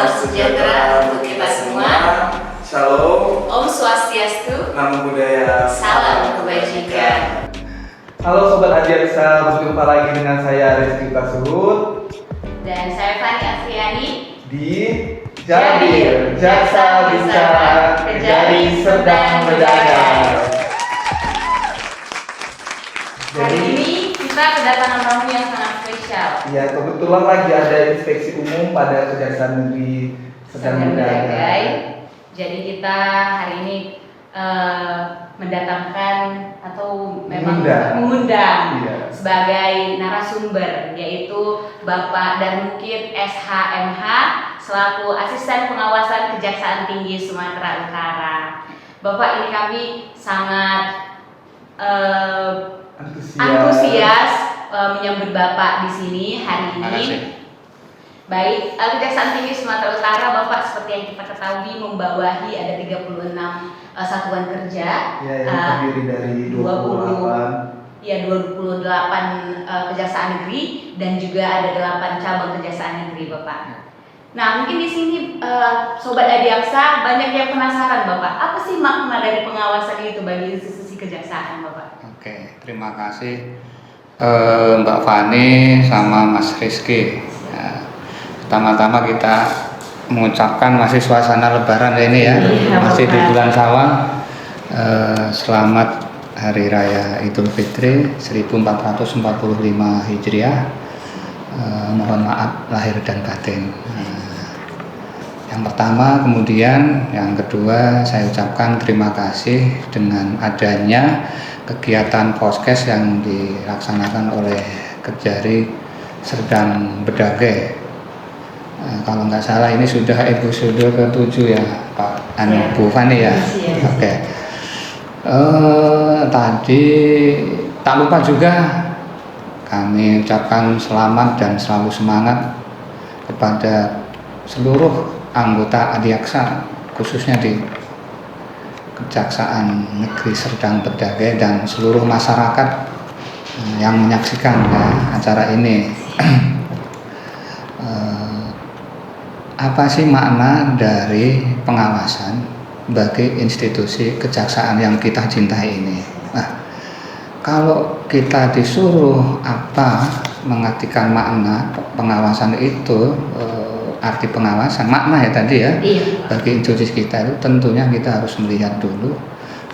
Salam sejahtera untuk kita semua. Shalom. Om Swastiastu. Namo Buddhaya. Salam kebajikan. Halo Sobat Adiaksa, berjumpa lagi dengan saya Rizky Tasuhud Dan saya Fani Afriani di Jabir, Jaksa Bicara Kejari Serdang Berdagang. Hari ini kita kedatangan tamu yang sangat spesial. Ya, kebetulan lagi ada inspeksi umum pada Kejaksaan Negeri Serdang Berdagai. Jadi kita hari ini mendatangkan atau memang mengundang sebagai narasumber, yaitu Bapak Darmukit SHMH selaku Asisten Pengawasan Kejaksaan Tinggi Sumatera Utara. Bapak, ini kami sangat antusias menyambut Bapak di sini hari ini. Baik, Kejaksaan Tinggi Sumatera Utara, Bapak seperti yang kita ketahui membawahi ada 36 satuan kerja. Ya, yang terdiri dari 28 kejaksaan negeri dan juga ada 8 cabang kejaksaan negeri, Bapak. Nah, mungkin di sini Sobat Adiaksa banyak yang penasaran, Bapak. Apa sih makna dari pengawasan itu bagi institusi kejaksaan, Bapak? Oke, terima kasih Mbak Fani sama Mas Rizky. Ya, pertama-tama kita mengucapkan masih suasana Lebaran ya ini ya, masih di bulan Syawal. Selamat Hari Raya Idul Fitri 1445 Hijriah. Mohon maaf lahir dan batin. Yang pertama, kemudian yang kedua saya ucapkan terima kasih dengan adanya kegiatan Poskes yang dilaksanakan oleh Kejari Serdang Berdagai. Kalau nggak salah ini sudah episode ke-7 ya Pak Bu Fani ya. Oke. Tadi tak lupa juga kami ucapkan selamat dan selalu semangat kepada seluruh anggota Adiaksa, khususnya di Kejaksaan Negeri Serdang Berdagai dan seluruh masyarakat yang menyaksikan acara ini. Apa sih makna dari pengawasan bagi institusi kejaksaan yang kita cintai ini? Nah, kalau kita disuruh mengartikan makna pengawasan itu, arti pengawasan, makna ya tadi ya, bagi institusi kita itu tentunya kita harus melihat dulu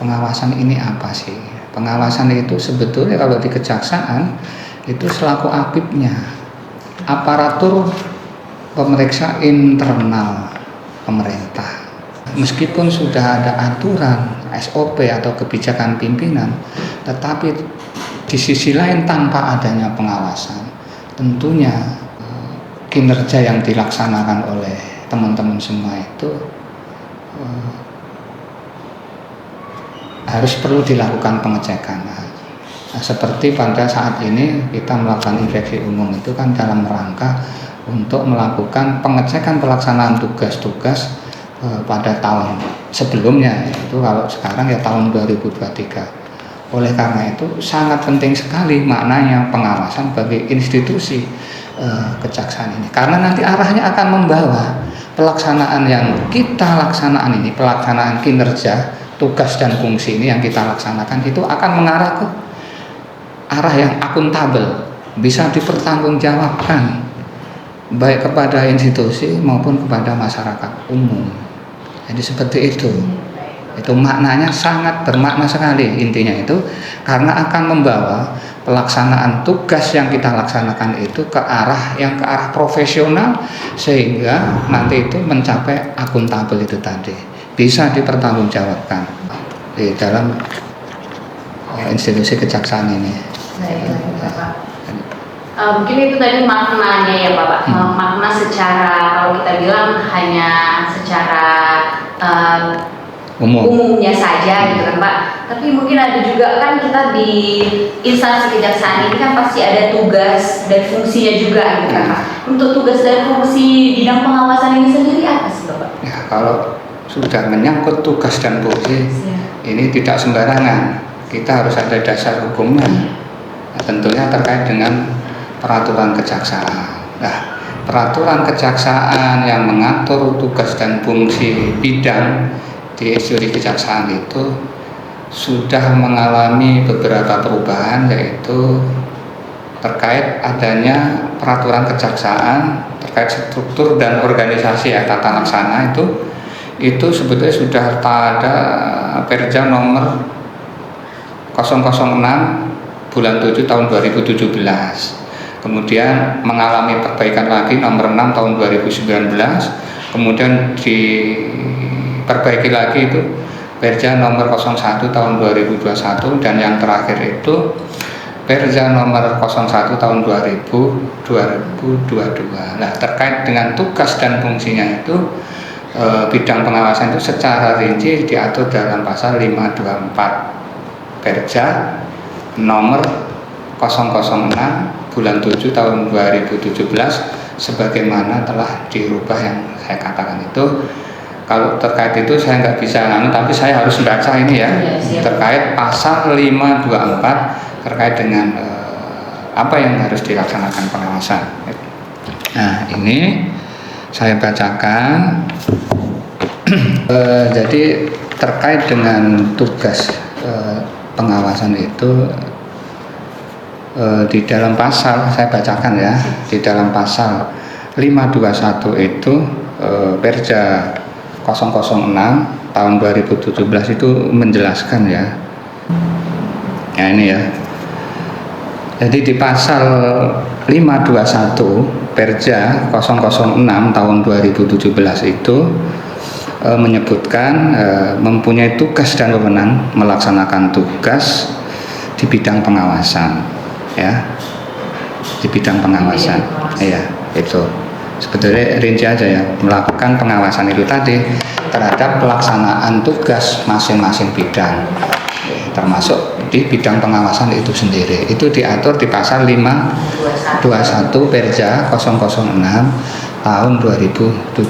pengawasan ini apa sih. Pengawasan itu sebetulnya kalau di kejaksaan itu selaku apipnya, aparatur pemeriksa internal pemerintah. Meskipun sudah ada aturan SOP atau kebijakan pimpinan, tetapi di sisi lain tanpa adanya pengawasan, tentunya kinerja yang dilaksanakan oleh teman-teman semua itu harus perlu dilakukan pengecekan. Seperti pada saat ini kita melakukan inspeksi umum itu kan dalam rangka untuk melakukan pengecekan pelaksanaan tugas-tugas pada tahun sebelumnya, itu kalau sekarang ya tahun 2023. Oleh karena itu sangat penting sekali maknanya pengawasan bagi institusi kejaksaan ini, karena nanti arahnya akan membawa pelaksanaan yang kita laksanakan ini, pelaksanaan kinerja, tugas dan fungsi ini yang kita laksanakan itu akan mengarah ke arah yang akuntabel, bisa dipertanggungjawabkan baik kepada institusi maupun kepada masyarakat umum. Jadi seperti itu. Itu maknanya sangat bermakna sekali, intinya itu karena akan membawa pelaksanaan tugas yang kita laksanakan itu ke arah profesional, sehingga nanti itu mencapai akuntabel itu tadi, bisa dipertanggungjawabkan di dalam institusi kejaksaan ini. Mungkin itu tadi maknanya ya Bapak, makna secara, kalau kita bilang hanya secara umumnya saja gitu kan Pak. Tapi mungkin ada juga kan kita di instansi kejaksaan ini kan pasti ada tugas dan fungsinya juga gitu kan Pak. Untuk tugas dan fungsi bidang pengawasan ini sendiri apa sih Bapak? Ya, kalau sudah menyangkut tugas dan fungsi ini tidak sembarangan. Kita harus ada dasar hukumnya. Nah, tentunya terkait dengan peraturan kejaksaan. Nah, peraturan kejaksaan yang mengatur tugas dan fungsi bidang di institusi kejaksaan itu sudah mengalami beberapa perubahan, yaitu terkait adanya peraturan kejaksaan terkait struktur dan organisasi tata laksana itu sebetulnya sudah ada Perja nomor 006 bulan 7 tahun 2017. Kemudian mengalami perbaikan lagi nomor 6 tahun 2019. Kemudian diperbaiki lagi itu Perja nomor 01 tahun 2021, dan yang terakhir itu Perja nomor 01 tahun 2022. Nah, terkait dengan tugas dan fungsinya itu bidang pengawasan itu secara rinci diatur dalam pasal 524 Perja nomor 006 bulan 7 tahun 2017, sebagaimana telah dirubah yang saya katakan itu. Kalau terkait itu saya nggak bisa tapi saya harus baca ini ya, terkait pasal 524 terkait dengan apa yang harus dilaksanakan pengawasan. Nah, ini saya bacakan. Jadi terkait dengan tugas pengawasan itu di dalam pasal, saya bacakan ya, di dalam pasal 521 itu Perja 006 tahun 2017 itu menjelaskan ya. Nah, ini ya. Jadi di pasal 521 Perja 006 tahun 2017 itu menyebutkan mempunyai tugas dan wewenang melaksanakan tugas di bidang pengawasan ya. Di bidang pengawasan. Iya, itu. Sebetulnya rinci aja ya, melakukan pengawasan itu tadi terhadap pelaksanaan tugas masing-masing bidang, termasuk di bidang pengawasan itu sendiri. Itu diatur di pasal 521 Perja 006 tahun 2017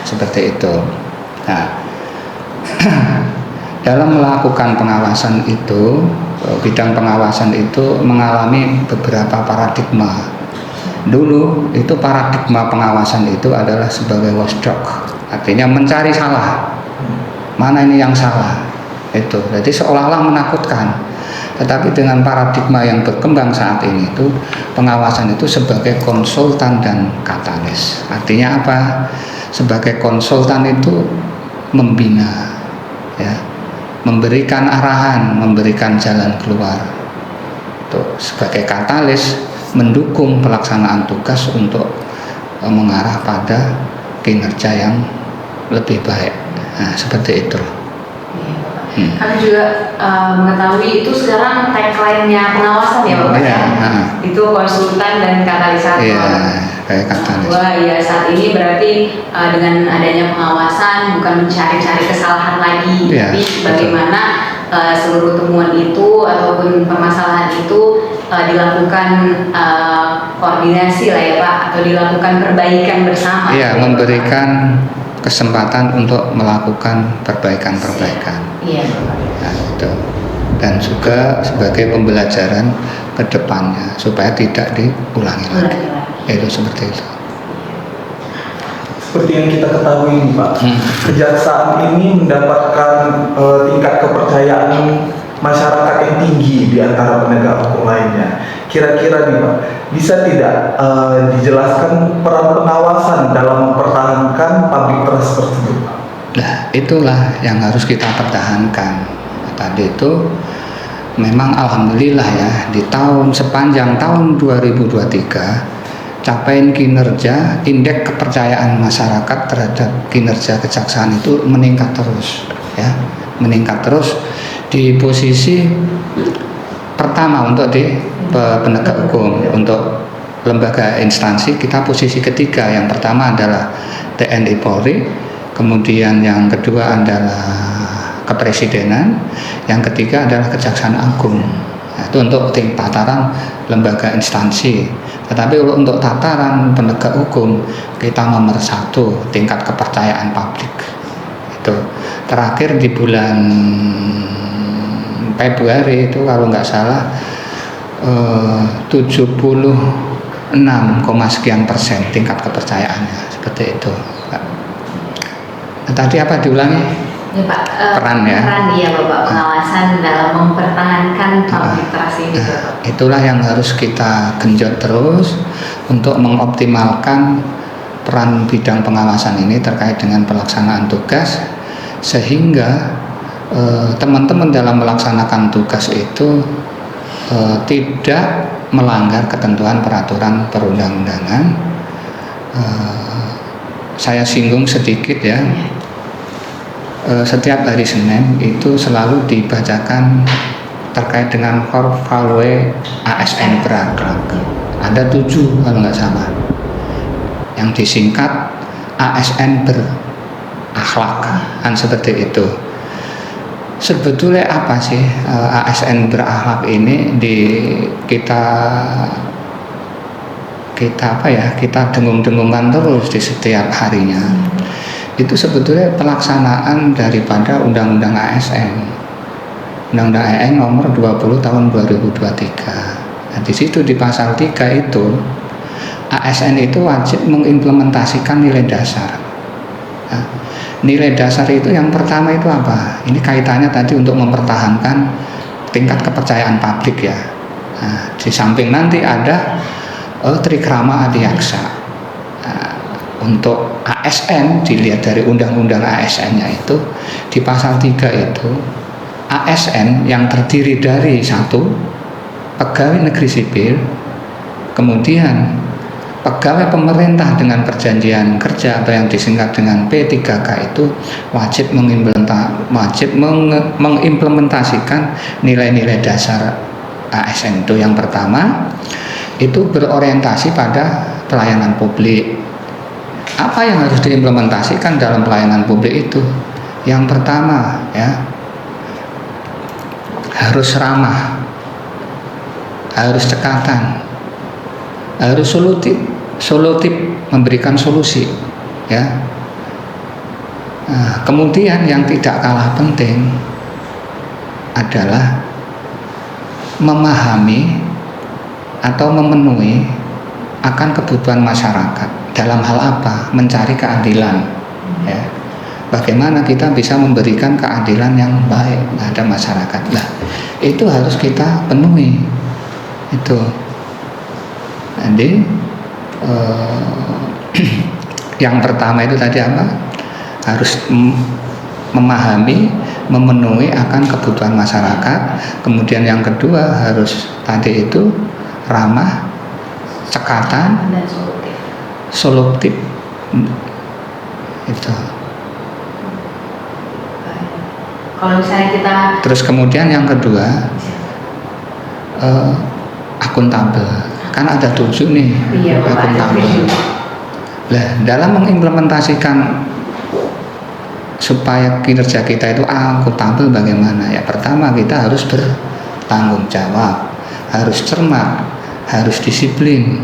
seperti itu. Nah, dalam melakukan pengawasan itu, bidang pengawasan itu mengalami beberapa paradigma. Dulu itu paradigma pengawasan itu adalah sebagai watchdog, artinya mencari salah, mana ini yang salah itu, jadi seolah-olah menakutkan. Tetapi dengan paradigma yang berkembang saat ini itu, pengawasan itu sebagai konsultan dan katalis. Artinya apa? Sebagai konsultan itu membina ya, memberikan arahan, memberikan jalan keluar. Tuh, sebagai katalis mendukung pelaksanaan tugas untuk mengarah pada kinerja yang lebih baik. Nah, seperti itu. Kami juga mengetahui itu sekarang tagline-nya pengawasan ya Bapak ya. Itu konsultan dan katalisator. Iya, kayak katalis. Wah, ya saat ini berarti dengan adanya pengawasan bukan mencari-cari kesalahan lagi, tapi bagaimana seluruh temuan itu ataupun permasalahan itu dilakukan koordinasi lah ya Pak, atau dilakukan perbaikan bersama. Iya, memberikan kesempatan untuk melakukan perbaikan-perbaikan. Iya. Nah, itu. Dan juga sebagai pembelajaran ke depannya supaya tidak diulangi lagi. Itu seperti itu. Seperti yang kita ketahui nih Pak, kejaksaan ini mendapatkan tingkat kepercayaan masyarakat yang tinggi di antara penegak hukum lainnya. Kira-kira nih Pak, bisa tidak dijelaskan peran pengawasan dalam mempertahankan public trust tersebut? Nah, itulah yang harus kita pertahankan. Tadi itu memang alhamdulillah ya, di sepanjang tahun 2023 capaian kinerja, indeks kepercayaan masyarakat terhadap kinerja kejaksaan itu meningkat terus ya, meningkat terus. Di posisi pertama untuk di penegak hukum, untuk lembaga instansi kita posisi ketiga. Yang pertama adalah TNI Polri, kemudian yang kedua adalah Kepresidenan, yang ketiga adalah Kejaksaan Agung. Nah, itu untuk tataran lembaga instansi. Tetapi untuk tataran penegak hukum kita nomor 1 tingkat kepercayaan publik. Itu terakhir di bulan Februari itu kalau nggak salah 70 6, sekian% tingkat kepercayaannya, seperti itu, Pak. Nah, tadi apa diulangi? Ya Pak, Peran ya. peran ya Bapak, pengawasan dalam mempertahankan public trust ini Bapak. Itulah yang harus kita genjot terus untuk mengoptimalkan peran bidang pengawasan ini terkait dengan pelaksanaan tugas, sehingga teman-teman dalam melaksanakan tugas itu tidak melanggar ketentuan peraturan perundang-undangan. Saya singgung sedikit ya. Setiap hari Senin itu selalu dibacakan terkait dengan Value ASN berakhlak. Ada 7 kalau nggak salah, yang disingkat ASN berakhlak, kan seperti itu. Sebetulnya apa sih ASN berakhlak ini? Kita dengung-dengungkan terus di setiap harinya. Itu sebetulnya pelaksanaan daripada Undang-Undang ASN, Undang-Undang ASN nomor 20 tahun 2023. Nah, di situ di pasal 3 itu ASN itu wajib mengimplementasikan nilai dasar. Nah, nilai dasar itu yang pertama itu apa? Ini kaitannya tadi untuk mempertahankan tingkat kepercayaan publik ya. Nah, di samping nanti ada trikrama adiaksa. Nah, untuk ASN dilihat dari undang-undang ASN-nya itu di pasal 3 itu ASN yang terdiri dari 1 pegawai negeri sipil, kemudian pegawai pemerintah dengan perjanjian kerja atau yang disingkat dengan P3K itu wajib mengimplementasikan nilai-nilai dasar ASN itu. Yang pertama itu berorientasi pada pelayanan publik. Apa yang harus diimplementasikan dalam pelayanan publik itu? Yang pertama ya, harus ramah, harus cekatan, harus solutif, memberikan solusi ya. Nah, kemudian yang tidak kalah penting adalah memahami atau memenuhi akan kebutuhan masyarakat. Dalam hal apa? Mencari keadilan ya. Bagaimana kita bisa memberikan keadilan yang baik pada masyarakat. Nah, itu harus kita penuhi itu. Jadi yang pertama itu tadi apa? Harus memahami, memenuhi akan kebutuhan masyarakat. Kemudian yang kedua harus tadi itu ramah, cekatan, Dan solutif itu. Kalau misalnya kita Terus kemudian yang kedua akuntabel. Kan ada 7 nih. Iya, Bapak, ada akuntabel. 7. Nah, dalam mengimplementasikan supaya kinerja kita itu akuntabel bagaimana ya? Pertama kita harus bertanggung jawab, harus cermat, harus disiplin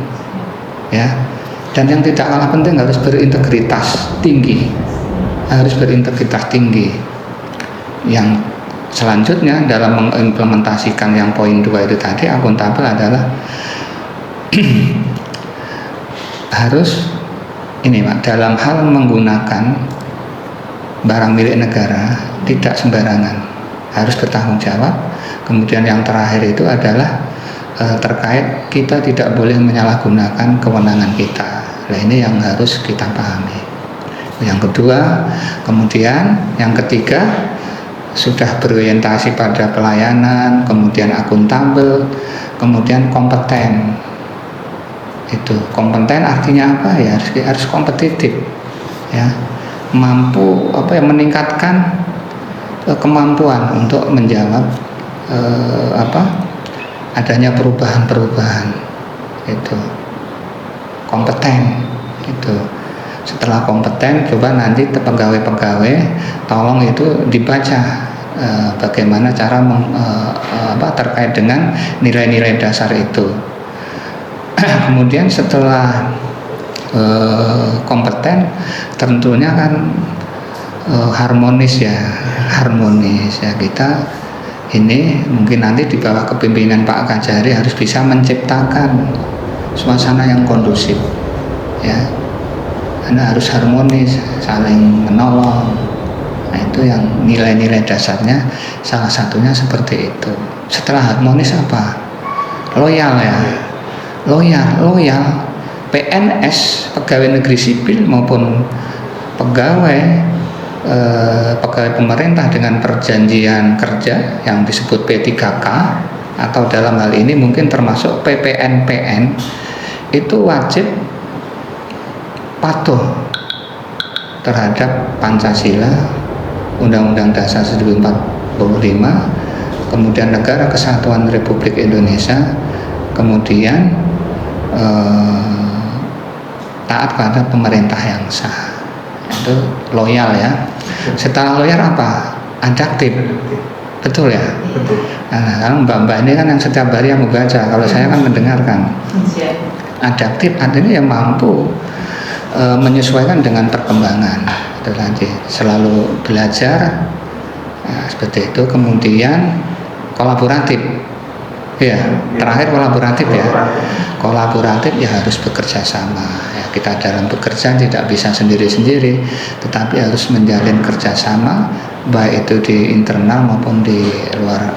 ya. Dan yang tidak kalah penting harus berintegritas tinggi. Harus berintegritas tinggi. Yang selanjutnya dalam mengimplementasikan yang poin 2 itu tadi, akuntabel adalah harus ini Pak, dalam hal menggunakan barang milik negara tidak sembarangan, harus bertanggung jawab. Kemudian yang terakhir itu adalah terkait kita tidak boleh menyalahgunakan kewenangan kita. Nah, ini yang harus kita pahami. Yang kedua, kemudian yang ketiga sudah berorientasi pada pelayanan, kemudian akuntabel, kemudian kompeten. Itu kompeten artinya apa ya? Harus kompetitif ya, mampu meningkatkan kemampuan untuk menjawab adanya perubahan-perubahan. Itu kompeten. Itu setelah kompeten, coba nanti pegawai-pegawai tolong itu dibaca bagaimana cara terkait dengan nilai-nilai dasar itu. Kemudian setelah kompeten, tentunya kan harmonis ya kita ini mungkin nanti di bawah kepemimpinan Pak Kajari harus bisa menciptakan suasana yang kondusif, ya. Anda harus harmonis, saling menolong. Nah, itu yang nilai-nilai dasarnya, salah satunya seperti itu. Setelah harmonis apa? Loyal, ya. Loyal. PNS, pegawai negeri sipil maupun pegawai pemerintah dengan perjanjian kerja yang disebut P3K, atau dalam hal ini mungkin termasuk PPNPN, itu wajib patuh terhadap Pancasila, Undang-Undang Dasar 1945, kemudian Negara Kesatuan Republik Indonesia, kemudian taat pada pemerintah yang sah. Itu loyal, ya. Setelah loyal apa? Adaptif. Betul, ya. Nah, kalau mbak-mbak ini kan yang setiap hari yang membaca, kalau saya kan mendengarkan. Adaptif artinya yang mampu menyesuaikan dengan perkembangan. Itu tadi, selalu belajar, nah, seperti itu. Kemudian kolaboratif, ya. Terakhir kolaboratif, ya. Kolaboratif, ya, harus bekerja sama, ya. Kita dalam bekerja tidak bisa sendiri-sendiri, tetapi harus menjalin kerjasama, baik itu di internal maupun di luar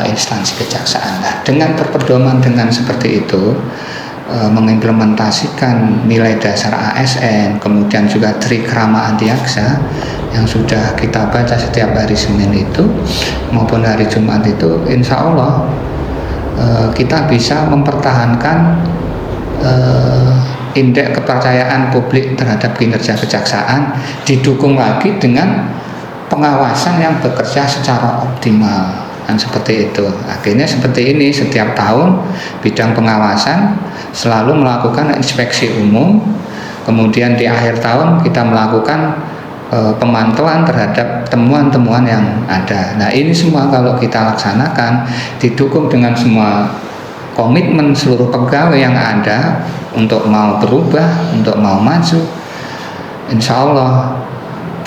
instansi kejaksaan. Nah, dengan berpedoman dengan seperti itu, mengimplementasikan nilai dasar ASN, kemudian juga Trikrama Adiaksa yang sudah kita baca setiap hari Senin itu maupun hari Jumat itu, insya Allah kita bisa mempertahankan indeks kepercayaan publik terhadap kinerja kejaksaan, didukung lagi dengan pengawasan yang bekerja secara optimal. Dan seperti itu, akhirnya seperti ini, setiap tahun bidang pengawasan selalu melakukan inspeksi umum, kemudian di akhir tahun kita melakukan pemantauan terhadap temuan-temuan yang ada. Nah, ini semua kalau kita laksanakan, didukung dengan semua komitmen seluruh pegawai yang ada untuk mau berubah, untuk mau maju, insya Allah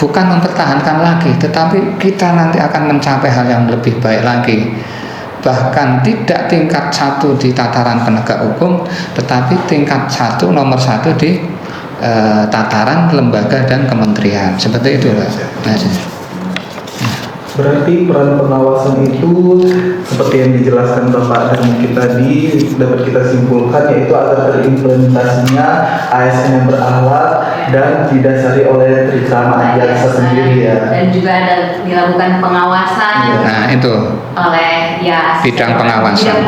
bukan mempertahankan lagi, tetapi kita nanti akan mencapai hal yang lebih baik lagi. Bahkan tidak tingkat 1 di tataran penegak hukum, tetapi tingkat 1, nomor 1 di tataran lembaga dan kementerian. Seperti itu, Pak. Berarti peran pengawasan itu seperti yang dijelaskan Bapak dan mungkin tadi dapat kita simpulkan, yaitu agar terimplementasinya ASN yang berakhlak dan didasari oleh Trikrama Adiaksa sendiri, ya. Dan juga ada dilakukan pengawasan. Nah, itu oleh, ya, bidang pengawasan.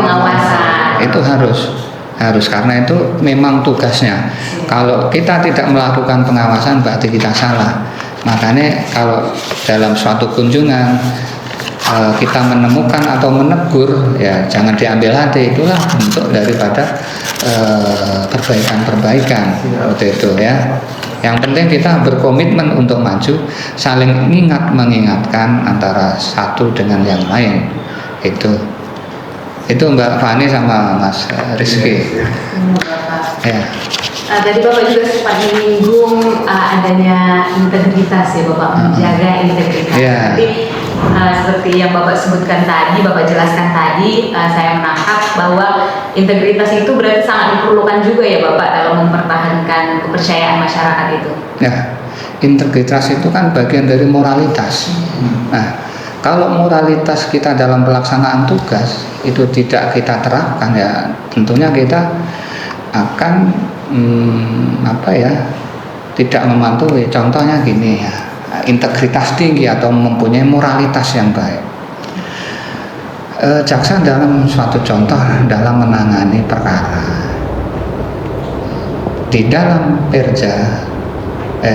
Itu harus karena itu memang tugasnya. Kalau kita tidak melakukan pengawasan berarti kita salah. Makanya kalau dalam suatu kunjungan kita menemukan atau menegur, ya jangan diambil hati, itulah bentuk daripada perbaikan-perbaikan seperti itu, ya. Yang penting kita berkomitmen untuk maju, saling mengingatkan antara satu dengan yang lain. Itu Mbak Fani sama Mas Rizky. Ya. Tadi Bapak juga sempat menyinggung adanya integritas, ya, Bapak, menjaga integritas. Yeah. Tapi seperti yang Bapak sebutkan tadi, Bapak jelaskan tadi, saya menangkap bahwa integritas itu berarti sangat diperlukan juga, ya, Bapak, dalam mempertahankan kepercayaan masyarakat itu. Ya, integritas itu kan bagian dari moralitas. Nah, kalau moralitas kita dalam pelaksanaan tugas itu tidak kita terapkan, ya tentunya kita akan tidak memantui. Contohnya gini, ya, integritas tinggi atau mempunyai moralitas yang baik. Jaksa dalam suatu contoh dalam menangani perkara di dalam perja,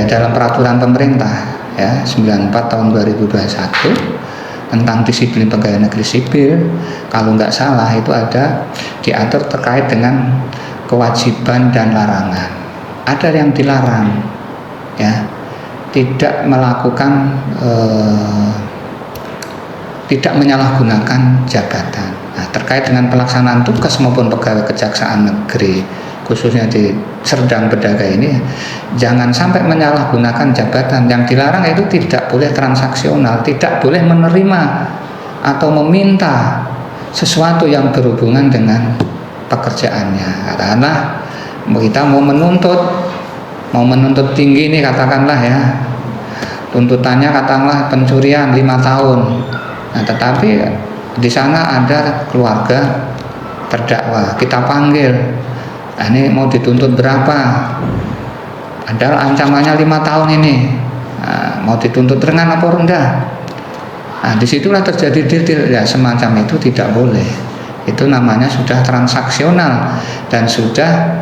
dalam peraturan pemerintah, ya, 94 tahun 2021 tentang disiplin pegawai negeri sipil, kalau nggak salah itu ada diatur terkait dengan kewajiban dan larangan. Ada yang dilarang, ya, tidak melakukan tidak menyalahgunakan jabatan. Nah, terkait dengan pelaksanaan tugas maupun pegawai kejaksaan negeri, khususnya di Serdang Bedagai ini, jangan sampai menyalahgunakan jabatan. Yang dilarang itu tidak boleh transaksional, tidak boleh menerima atau meminta sesuatu yang berhubungan dengan pekerjaannya. Karena kita mau menuntut tinggi nih, katakanlah ya, tuntutannya katakanlah pencurian 5 tahun. Nah, tetapi di sana ada keluarga terdakwa, kita panggil, nah, ini mau dituntut berapa? Padahal ancamannya 5 tahun ini. Nah, mau dituntut ringan apa rendah? Nah, disitulah terjadi deal ya, semacam itu tidak boleh. Itu namanya sudah transaksional dan sudah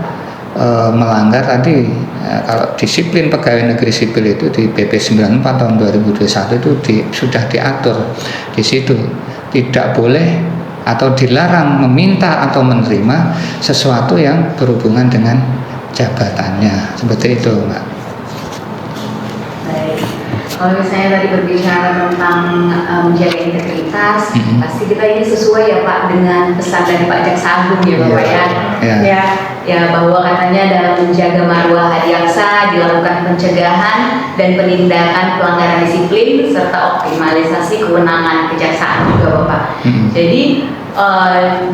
melanggar tadi. Kalau disiplin pegawai negeri sipil itu di PP 94 tahun 2021 itu sudah diatur di situ, tidak boleh atau dilarang meminta atau menerima sesuatu yang berhubungan dengan jabatannya, seperti itu, Mbak. Baik. Kalau misalnya tadi berbicara tentang menjaga integritas, pasti kita ini sesuai ya Pak dengan pesan dari Pak Jaksa Agung ya Bapak ya. Ya bahwa katanya dalam menjaga marwah Hadiaksa dilakukan pencegahan dan penindakan pelanggaran disiplin serta optimalisasi kewenangan kejaksaan juga Bapak. Jadi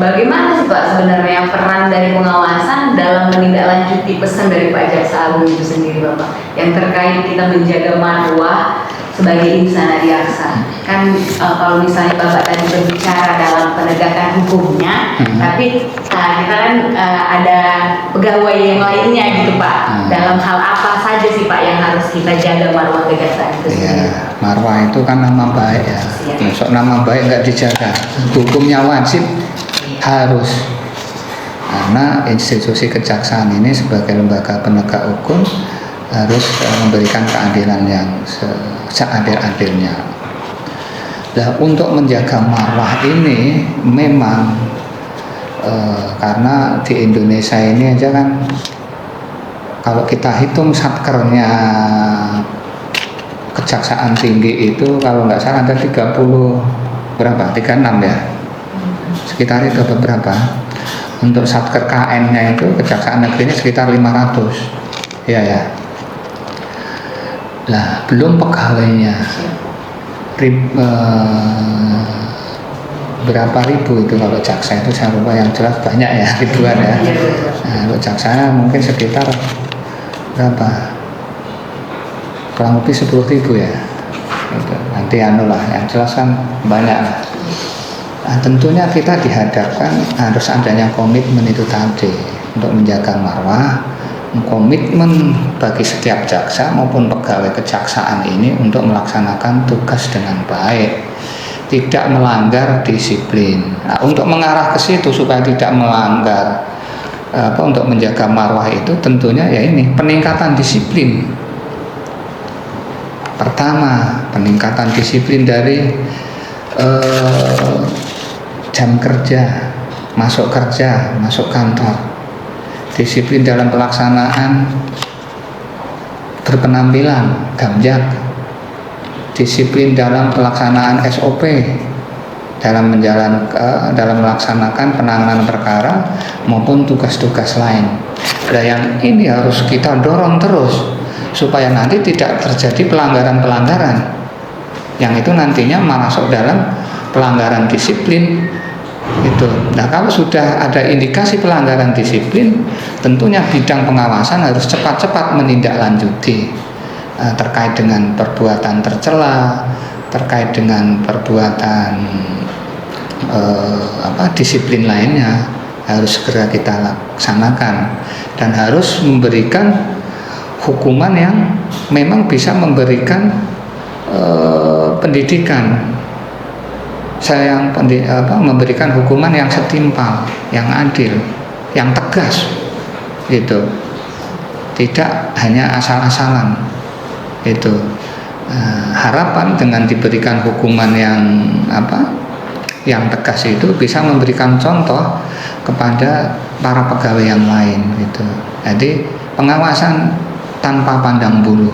bagaimana sih Pak sebenarnya peran dari pengawasan dalam menindaklanjuti pesan dari Pak Jaksa Agung itu sendiri Bapak yang terkait kita menjaga marwah sebagai insan Hadiaksa? Kan kalau misalnya Bapak tadi berbicara dalam penegakan hukumnya, tapi kita kan ada pegawai yang lainnya gitu Pak. Dalam hal apa saja sih Pak yang harus kita jaga marwah kejaksaan itu sendiri? Ya, marwah itu kan nama baik ya. Masuk nama baik nggak dijaga, hukumnya wajib harus. Karena institusi kejaksaan ini sebagai lembaga penegak hukum harus memberikan keadilan yang seadil-adilnya. Nah, untuk menjaga marwah ini memang karena di Indonesia ini aja kan kalau kita hitung satkernya Kejaksaan Tinggi itu kalau nggak salah ada 36 ya, sekitar itu berapa. Untuk satker KN-nya itu Kejaksaan Negerinya sekitar 500 ya. Lah belum pegawainya berapa ribu itu. Kalau jaksa itu saya lupa, yang jelas banyak ya, ribuan ya. Nah, kalau jaksa mungkin sekitar berapa, kurang lebih 10.000 ya gitu. Nanti lah yang jelas kan banyak lah. Nah, tentunya kita dihadapkan harus adanya komitmen itu tadi untuk menjaga marwah, komitmen bagi setiap jaksa maupun pegawai kejaksaan ini untuk melaksanakan tugas dengan baik, tidak melanggar disiplin. Nah, untuk mengarah ke situ supaya tidak melanggar untuk menjaga marwah itu tentunya ya ini peningkatan disiplin. Pertama, peningkatan disiplin dari jam kerja, masuk kantor, disiplin dalam pelaksanaan berpenampilan, gamjak, disiplin dalam pelaksanaan SOP dalam melaksanakan penanganan perkara maupun tugas-tugas lain. Nah, yang ini harus kita dorong terus supaya nanti tidak terjadi pelanggaran-pelanggaran yang itu nantinya masuk dalam pelanggaran disiplin itu. Nah, kalau sudah ada indikasi pelanggaran disiplin, tentunya bidang pengawasan harus cepat-cepat menindaklanjuti terkait dengan perbuatan tercela, terkait dengan perbuatan disiplin lainnya harus segera kita laksanakan dan harus memberikan hukuman yang memang bisa memberikan pendidikan. Saya memberikan hukuman yang setimpal, yang adil, yang tegas, gitu. Tidak hanya asal-asalan, itu. Harapan dengan diberikan hukuman yang tegas itu bisa memberikan contoh kepada para pegawai yang lain, gitu. Jadi pengawasan tanpa pandang bulu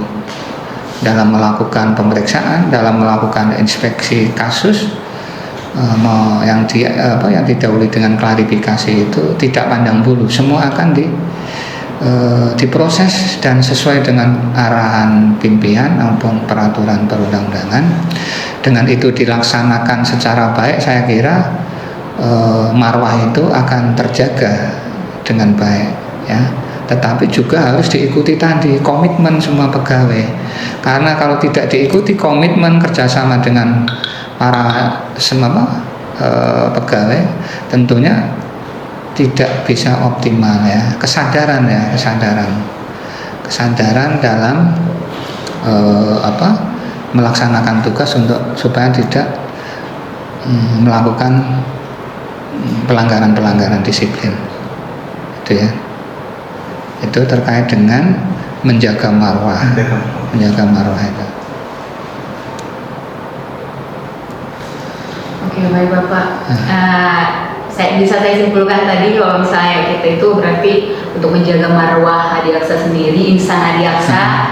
dalam melakukan pemeriksaan, dalam melakukan inspeksi kasus. Yang didahului dengan klarifikasi itu tidak pandang bulu, semua akan diproses dan sesuai dengan arahan pimpinan maupun peraturan perundang-undangan. Dengan itu dilaksanakan secara baik, saya kira marwah itu akan terjaga dengan baik, ya. Tetapi juga harus diikuti tadi komitmen semua pegawai, karena kalau tidak diikuti komitmen kerjasama dengan para semua pegawai, tentunya tidak bisa optimal, ya. Kesadaran dalam melaksanakan tugas supaya tidak melakukan pelanggaran disiplin, itu ya. Itu terkait dengan menjaga marwah itu. Oke, baik Bapak. Saya simpulkan tadi kalau misalnya kita itu berarti untuk menjaga marwah Adiaksa sendiri, insan Adiaksa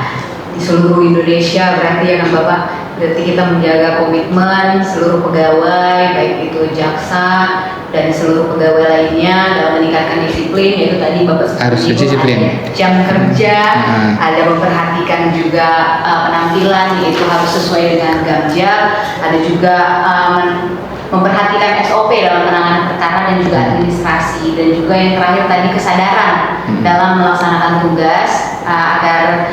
di seluruh Indonesia, berarti ya kan Bapak, berarti kita menjaga komitmen seluruh pegawai, baik itu jaksa dan seluruh pegawai lainnya dalam meningkatkan disiplin, yaitu tadi Bapak harus disiplin, ada jam kerja, ada memperhatikan juga penampilan, yaitu harus sesuai dengan jam, ada juga memperhatikan SOP dalam penanganan perkara dan juga administrasi, dan juga yang terakhir tadi kesadaran dalam melaksanakan tugas agar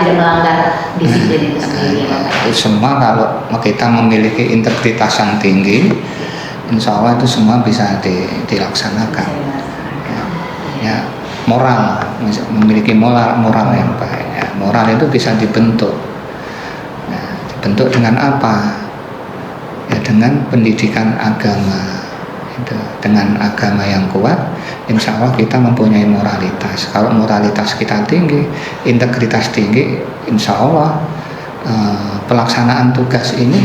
tidak melanggar disiplin itu sendiri. Itu semua kalau kita memiliki integritas yang tinggi, insya Allah itu semua bisa dilaksanakan. Ya, moral, memiliki moral yang baik. Ya, moral itu bisa dibentuk. Nah, dibentuk dengan apa? Ya, dengan pendidikan agama. Itu. Dengan agama yang kuat, insya Allah kita mempunyai moralitas. Kalau moralitas kita tinggi, integritas tinggi, insya Allah pelaksanaan tugas ini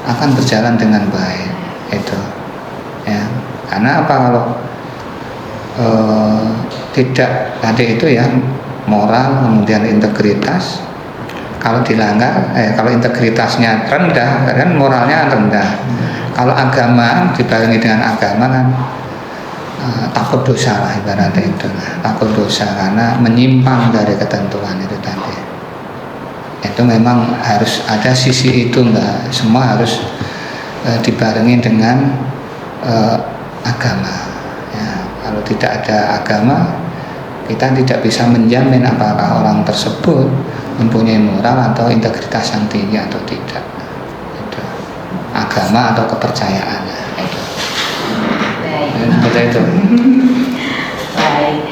akan berjalan dengan baik. Itu, ya. Karena apa, kalau tidak tadi itu ya, moral kemudian integritas, kalau dilanggar, kalau integritasnya rendah, kan moralnya rendah. Kalau agama dibarengi dengan agama kan takut dosa lah, ibaratnya itu, takut dosa karena menyimpang dari ketentuan itu tadi. Itu memang harus ada sisi itu, enggak semua harus dibarengi dengan agama. Ya, kalau tidak ada agama, kita tidak bisa menjamin apakah orang tersebut mempunyai moral atau integritas yang tinggi atau tidak. Itu. Agama atau kepercayaan. Itu. Baik. Seperti itu. Baik.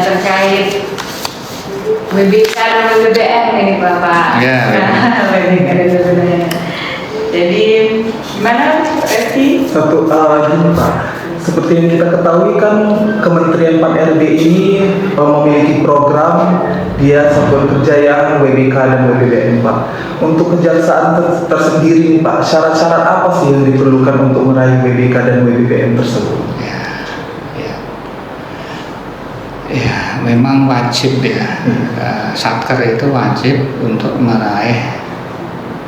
Terkait BBK dan BBM ini Bapak. Ya. BBK dan BBM. Jadi gimana Reski? Gini Pak, seperti yang kita ketahui kan Kementerian Pan-RB ini memiliki program dia satuan kerja yang WBK dan WBBM Pak. Untuk kejaksaan tersendiri nih Pak, syarat-syarat apa sih yang diperlukan untuk meraih WBK dan WBBM tersebut? Ya, memang wajib ya. Satker itu wajib untuk meraih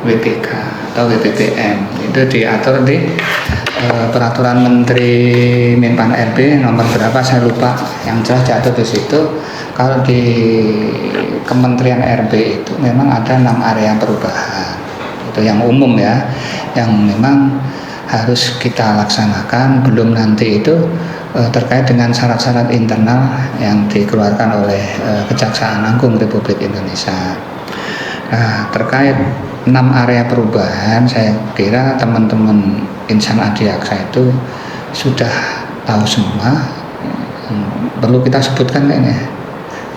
WBK atau WBBM. Itu diatur di peraturan Menteri Menpan RB nomor berapa saya lupa, yang jelas diatur di situ. Kalau di Kementerian RB itu memang ada 6 area perubahan, itu yang umum ya, yang memang harus kita laksanakan. Belum nanti itu terkait dengan syarat-syarat internal yang dikeluarkan oleh Kejaksaan Agung Republik Indonesia. Nah, terkait 6 area perubahan, saya kira teman-teman insan Adiaksa itu sudah tahu semua. Perlu kita sebutkan kayaknya.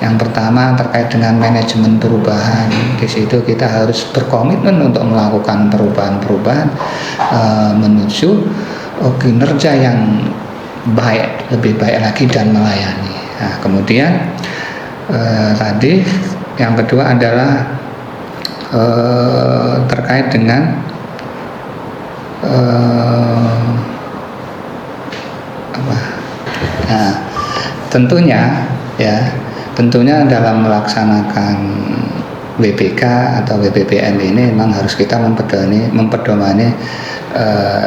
Yang pertama terkait dengan manajemen perubahan. Di situ kita harus berkomitmen untuk melakukan perubahan-perubahan menuju kinerja yang baik, lebih baik lagi dan melayani. Nah, kemudian tadi yang kedua adalah terkait dengan nah, tentunya dalam melaksanakan WBK atau WBBM ini memang harus kita mempedomani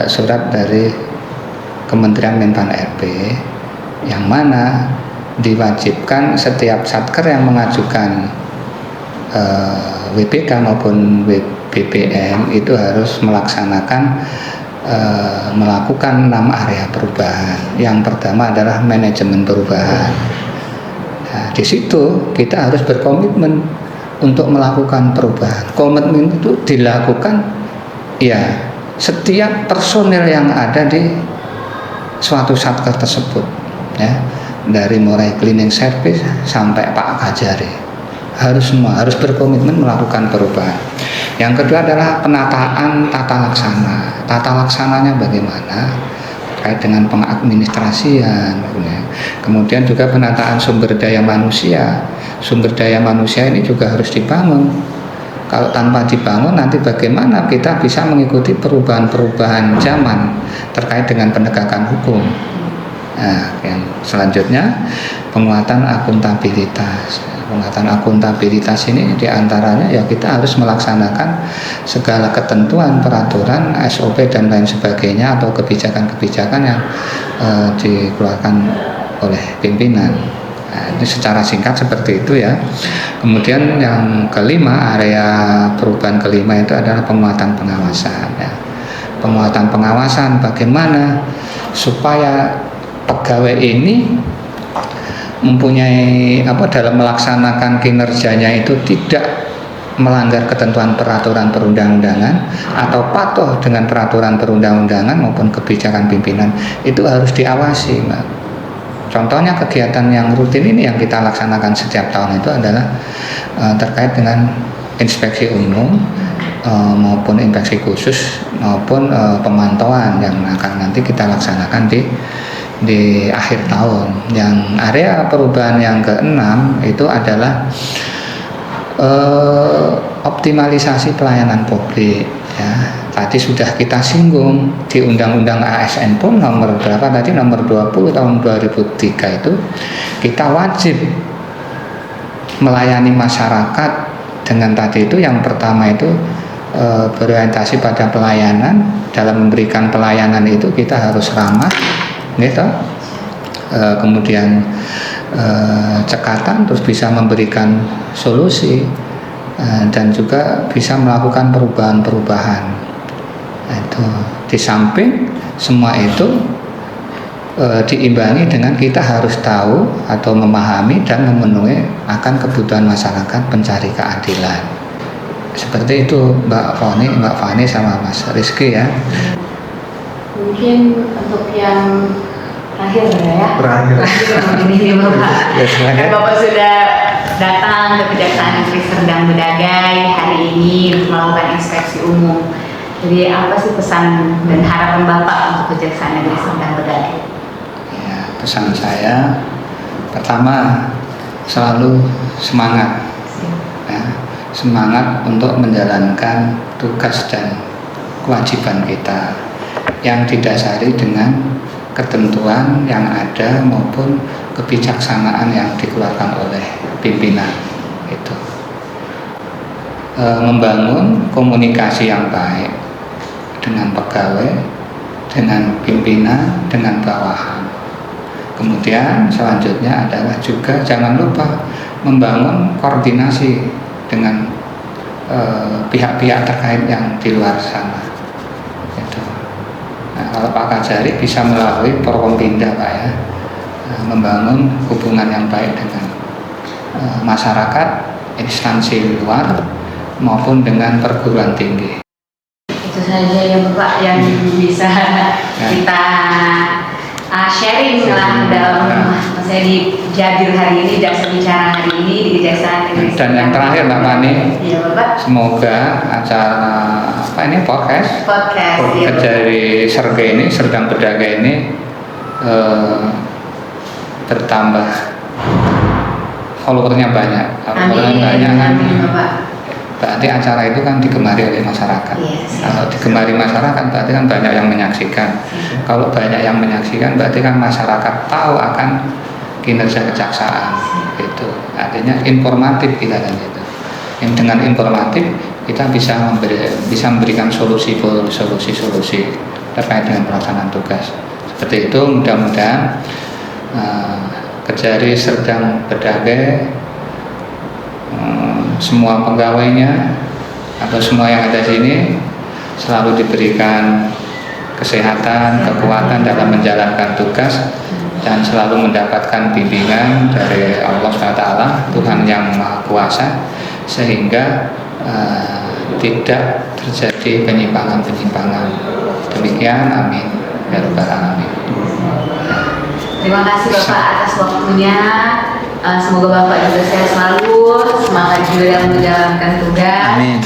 surat dari Kementerian Menpan RB, yang mana diwajibkan setiap satker yang mengajukan WBK maupun WBBM itu harus melaksanakan melakukan 6 area perubahan. Yang pertama adalah manajemen perubahan. Nah, di situ kita harus berkomitmen untuk melakukan perubahan. Komitmen itu dilakukan ya setiap personil yang ada di suatu satker tersebut, ya, dari mulai cleaning service sampai Pak Kajari, harus berkomitmen melakukan perubahan. Yang kedua adalah penataan tata laksana. Tata laksananya bagaimana? Terkait dengan pengadministrasian, kemudian juga penataan sumber daya manusia. Sumber daya manusia ini juga harus dibangun. Kalau tanpa dibangun, nanti bagaimana kita bisa mengikuti perubahan-perubahan zaman terkait dengan penegakan hukum. Nah, yang selanjutnya penguatan akuntabilitas. Penguatan akuntabilitas ini diantaranya ya kita harus melaksanakan segala ketentuan, peraturan, SOP dan lain sebagainya atau kebijakan-kebijakan yang dikeluarkan oleh pimpinan. Nah, ini secara singkat seperti itu ya. Kemudian yang kelima, area perubahan kelima itu adalah penguatan pengawasan. Ya. Penguatan pengawasan bagaimana supaya pegawai ini mempunyai dalam melaksanakan kinerjanya itu tidak melanggar ketentuan peraturan perundang-undangan atau patuh dengan peraturan perundang-undangan maupun kebijakan pimpinan, itu harus diawasi, Mbak. Contohnya kegiatan yang rutin ini yang kita laksanakan setiap tahun itu adalah terkait dengan inspeksi umum maupun inspeksi khusus maupun pemantauan yang akan nanti kita laksanakan di akhir tahun. Yang area perubahan yang keenam itu adalah optimalisasi pelayanan publik. Ya, tadi sudah kita singgung di Undang-Undang ASN pun nomor berapa tadi, nomor 20 tahun 2003 itu kita wajib melayani masyarakat dengan tadi itu yang pertama itu berorientasi pada pelayanan. Dalam memberikan pelayanan itu kita harus ramah, gitu. Kemudian cekatan, terus bisa memberikan solusi dan juga bisa melakukan perubahan-perubahan. Itu di samping semua itu diimbangi dengan kita harus tahu atau memahami dan memenuhi akan kebutuhan masyarakat pencari keadilan. Seperti itu Mbak Fani sama Mas Rizky ya. Mungkin untuk yang terakhir ya. Terakhir ini Bapak. Yes, Bapak sudah datang ke Kejaksaan Negeri Serdang Bedagai hari ini untuk melakukan inspeksi umum. Jadi apa sih pesan dan harapan Bapak untuk Kejaksaan Negeri Serdang Bedagai? Ya, pesan saya pertama selalu semangat, ya, semangat untuk menjalankan tugas dan kewajiban kita yang didasari dengan ketentuan yang ada maupun kebijaksanaan yang dikeluarkan oleh pimpinan. Itu membangun komunikasi yang baik dengan pegawai, dengan pimpinan, dengan bawahan. Kemudian selanjutnya adalah juga jangan lupa membangun koordinasi dengan pihak-pihak terkait yang di luar sana. Itu. Nah, kalau Pak Kajari bisa melalui Forkompinda, Pak ya, membangun hubungan yang baik dengan masyarakat, instansi luar maupun dengan perguruan tinggi. Itu saja ya Bapak yang bisa kita sharing lah dalam saya di Jabir hari ini, jaksa bicara hari ini di Kejaksaan Negeri. Dan yang terakhir Mbak Fani, ya, Bapak. Semoga acara podcast ya, dari Serge ini, Serdang Bedagai ini bertambah, followernya banyak. Followernya banyak kan, berarti acara itu kan digemari oleh masyarakat. Yes. Kalau digemari masyarakat berarti kan banyak yang menyaksikan. Kalau banyak yang menyaksikan berarti kan masyarakat tahu akan kinerja kejaksaan. Itu artinya informatif kita kan itu. Dengan informatif kita bisa memberikan solusi terkait dengan pelaksanaan tugas. Seperti itu, mudah-mudahan Kejari Serdang Bedagai, semua pegawainya atau semua yang ada di sini selalu diberikan kesehatan, kekuatan dalam menjalankan tugas, dan selalu mendapatkan bimbingan dari Allah SWT, Tuhan yang Maha Kuasa, sehingga tidak terjadi penyimpangan-penyimpangan. Demikian, amin ya rabbal alamin. Terima kasih Bapak atas waktunya. Semoga Bapak juga sehat selalu, semangat juga dalam menjalankan tugas. Amin.